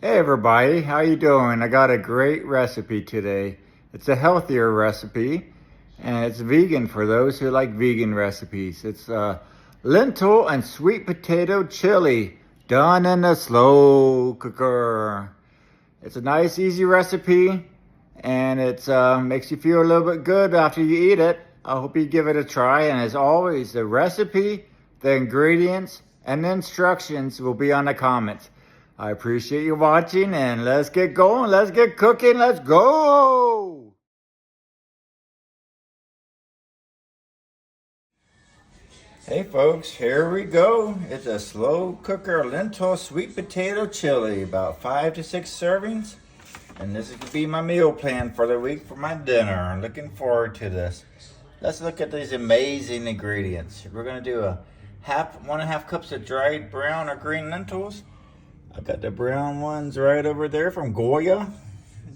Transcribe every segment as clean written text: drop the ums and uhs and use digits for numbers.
Hey everybody, how you doing? I got a great recipe today. It's a healthier recipe and it's vegan for those who like vegan recipes. It's lentil and sweet potato chili done in a slow cooker. It's a nice easy recipe and it makes you feel a little bit good after you eat it. I hope you give it a try, and as always, the recipe, the ingredients, and the instructions will be on the comments. I appreciate you watching, and let's get going. Let's get cooking. Let's go. Hey folks, here we go. It's a slow cooker lentil sweet potato chili, about 5 to 6 servings. And this is going to be my meal plan for the week for my dinner. I'm looking forward to this. Let's look at these amazing ingredients. We're going to do 1.5 cups of dried brown or green lentils. I've got the brown ones right over there from Goya.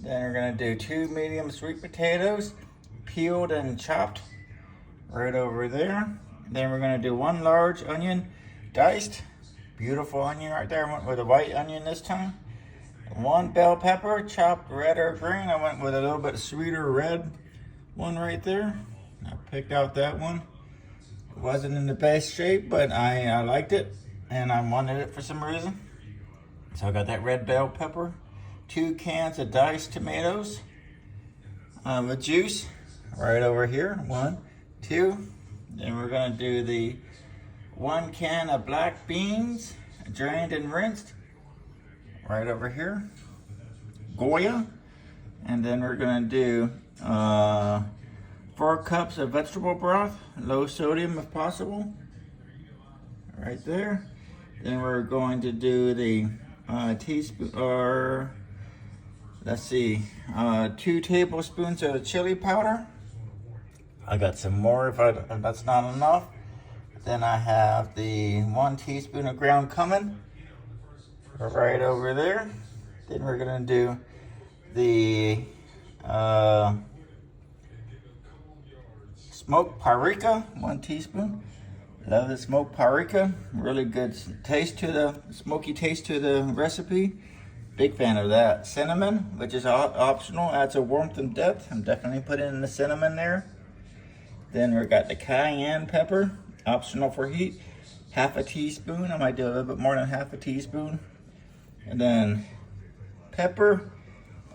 Then we're gonna do 2 medium sweet potatoes, peeled and chopped, right over there. Then we're gonna do 1 large onion, diced. Beautiful onion right there. I went with a white onion this time. 1 bell pepper, chopped red or green. I went with a little bit sweeter red one right there. I picked out that one. It wasn't in the best shape, but I liked it, and I wanted it for some reason. So I got that red bell pepper, 2 cans of diced tomatoes with juice right over here, 1, 2. Then we're gonna do the 1 can of black beans, drained and rinsed, right over here, Goya. And then we're gonna do 4 cups of vegetable broth, low sodium if possible, right there. Then we're going to do the teaspoon, or let's see, 2 tablespoons of chili powder. I got some more if that's not enough. Then I have the 1 teaspoon of ground cumin right over there. Then we're gonna do the smoked paprika, 1 teaspoon. Love the smoked paprika, really good taste to the smoky taste to the recipe. Big fan of that. Cinnamon, which is optional, adds a warmth and depth. I'm definitely putting in the cinnamon there. Then we've got the cayenne pepper, optional for heat, 1/2 teaspoon. I might do a little bit more than 1/2 teaspoon. And then pepper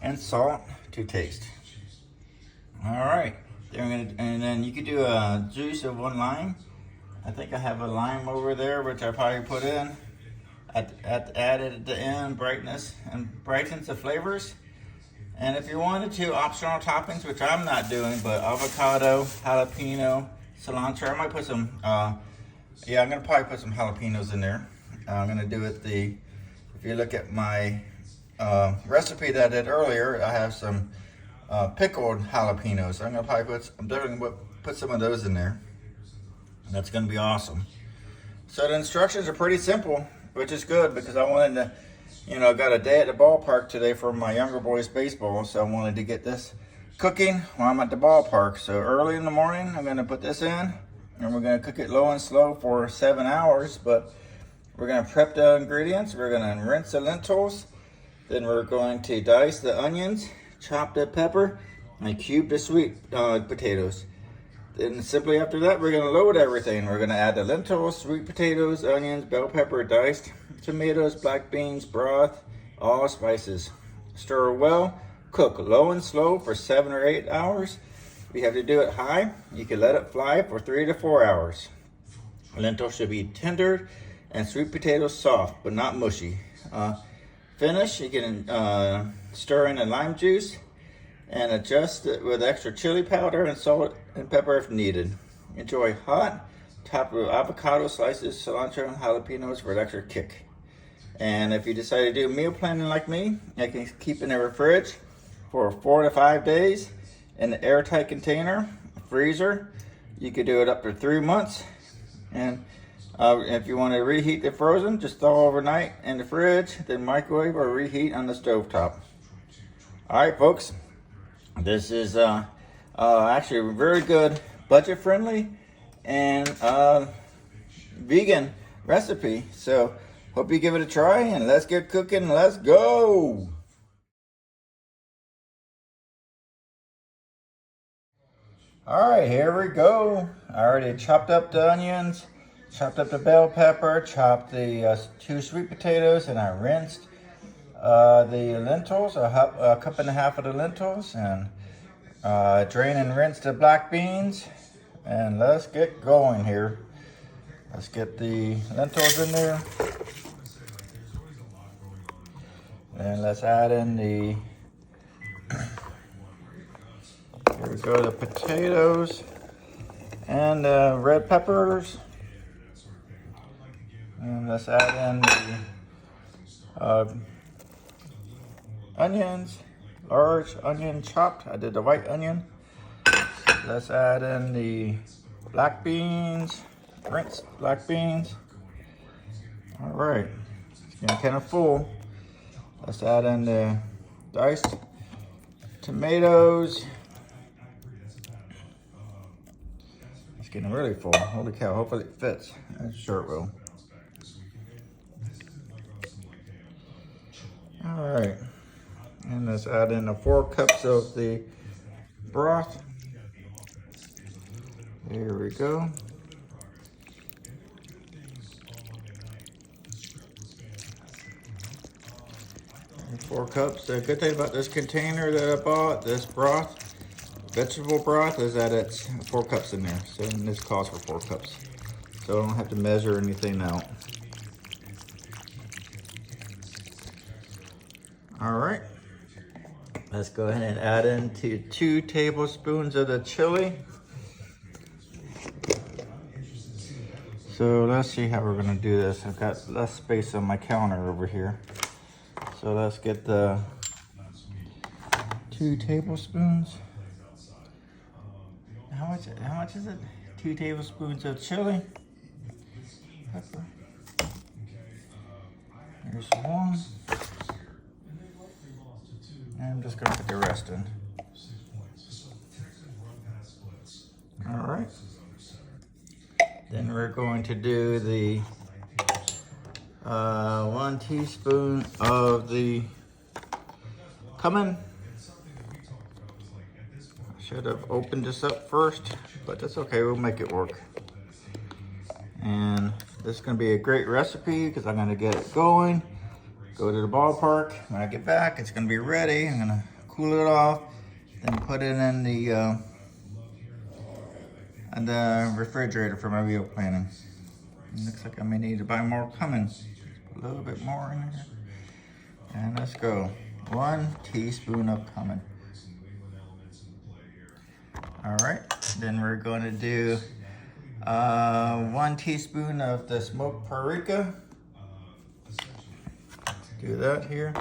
and salt to taste. All right, and then you could do a juice of 1 lime. I think I have a lime over there, which I probably put in. Added at the end, brightens the flavors. And if you wanted to, optional toppings, which I'm not doing, but avocado, jalapeno, cilantro. I might put some, I'm gonna probably put some jalapenos in there. I'm gonna do it if you look at my recipe that I did earlier, I have some pickled jalapenos. I'm definitely gonna put some of those in there. That's gonna be awesome. So the instructions are pretty simple, which is good because I wanted to, I got a day at the ballpark today for my younger boys baseball, so I wanted to get this cooking while I'm at the ballpark. So early in the morning, I'm gonna put this in, and we're gonna cook it low and slow for 7 hours, but we're gonna prep the ingredients. We're gonna rinse the lentils, then we're going to dice the onions, chop the pepper, and cube the sweet potatoes. Then simply after that, we're gonna load everything. We're gonna add the lentils, sweet potatoes, onions, bell pepper, diced tomatoes, black beans, broth, all spices. Stir well, cook low and slow for 7 or 8 hours. If you have to do it high, you can let it fly for 3 to 4 hours. Lentils should be tender and sweet potatoes soft, but not mushy. Finish, you can stir in the lime juice and adjust it with extra chili powder and salt and pepper if needed. Enjoy hot, topped with avocado slices, cilantro, and jalapenos for an extra kick. And if you decide to do meal planning like me, I can keep in the fridge for 4 to 5 days in an airtight container, freezer. You could do it up to 3 months. And if you want to reheat the frozen, just thaw overnight in the fridge, then microwave or reheat on the stovetop. All right, folks. This is actually a very good, budget-friendly, and vegan recipe. So Hope you give it a try, and let's get cooking. Let's go. All right, here we go. I already chopped up the onions, chopped up the bell pepper, chopped the 2 sweet potatoes, and I rinsed the lentils, a cup and a half of the lentils, and drain and rinse the black beans. And let's get going here. Let's get the lentils in there. And let's add in the, here we go, the potatoes and the red peppers. And let's add in the onions, large onion chopped. I did the white onion. Let's add in the black beans, rinsed black beans. All right, it's getting kind of full. Let's add in the diced tomatoes. It's getting really full. Holy cow, hopefully it fits. I'm sure it will. All right, and let's add in the 4 cups of the broth. Here we go. 4 cups. The good thing about this container that I bought, this broth, vegetable broth, is that it's 4 cups in there. So this calls for 4 cups. So I don't have to measure anything out. All right. Let's go ahead and add in 2 tablespoons of the chili. So let's see how we're gonna do this. I've got less space on my counter over here. So let's get the 2 tablespoons. How much is it? 2 tablespoons of chili. Pepper. Here's 1. And I'm just gonna put the rest in. All right. Then we're going to do the 1 teaspoon of the cumin. I should have opened this up first, but that's okay, we'll make it work. And this is gonna be a great recipe because I'm gonna get it going, go to the ballpark. When I get back, it's gonna be ready. I'm gonna cool it off, then put it in the refrigerator for my meal planning. It looks like I may need to buy more cumin. A little bit more in here. And let's go. 1 teaspoon of cumin. All right, then we're going to do 1 teaspoon of the smoked paprika. Do that here.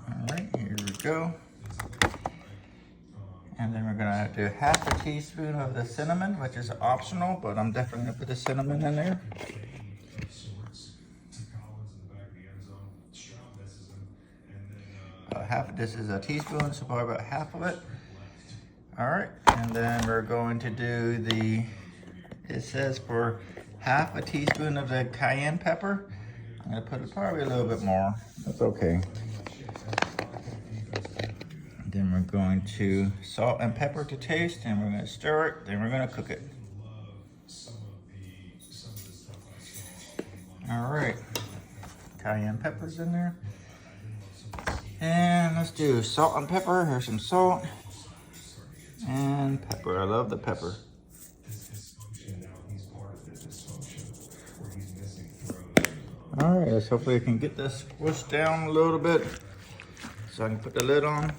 All right, here we go. And then we're gonna do 1/2 teaspoon of the cinnamon, which is optional, but I'm definitely gonna put the cinnamon in there. This is a teaspoon, so probably about 1/2 of it. All right, and then we're going to do it says for 1/2 teaspoon of the cayenne pepper. I'm gonna put probably a little bit more. That's okay. Then we're going to salt and pepper to taste, and we're gonna stir it, then we're gonna cook it. All right, cayenne pepper's in there. And let's do salt and pepper. Here's some salt and pepper. I love the pepper. All right, let's hopefully I can get this squished down a little bit so I can put the lid on.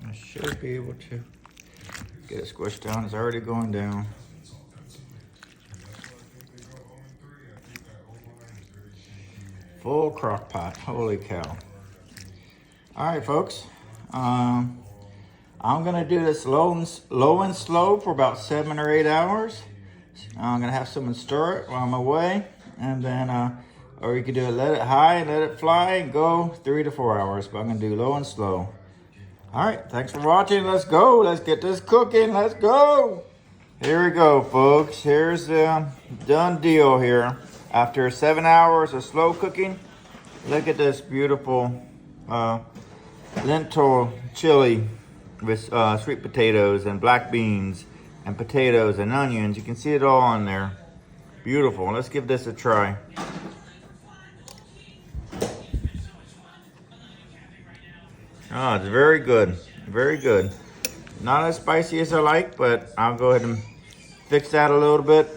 I should be able to get it squished down. It's already going down. Full crock pot, holy cow. All right, folks. I'm gonna do this low and slow for about 7 or 8 hours. I'm gonna have someone stir it while I'm away, and then, or you could do it, let it high and let it fly and go 3 to 4 hours, but I'm gonna do low and slow. All right, thanks for watching. Let's go. Let's get this cooking. Let's go. Here we go, folks. Here's the done deal here. After 7 hours of slow cooking, look at this beautiful lentil chili with sweet potatoes and black beans and potatoes and onions. You can see it all on there. Beautiful. Let's give this a try. Oh, it's very good. Very good. Not as spicy as I like, but I'll go ahead and fix that a little bit.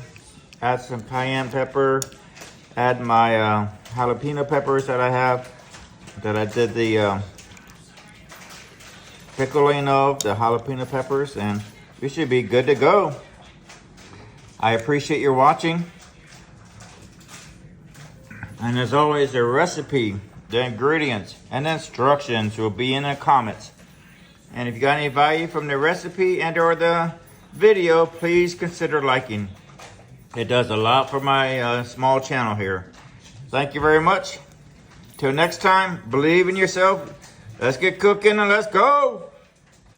Add some cayenne pepper. Add my jalapeno peppers that I have, that I did the pickling of, the jalapeno peppers, and we should be good to go. I appreciate your watching. And as always, the recipe, the ingredients, and the instructions will be in the comments. And if you got any value from the recipe and or the video, please consider liking. It does a lot for my small channel here. Thank you very much. Till next time, believe in yourself. Let's get cooking and let's go.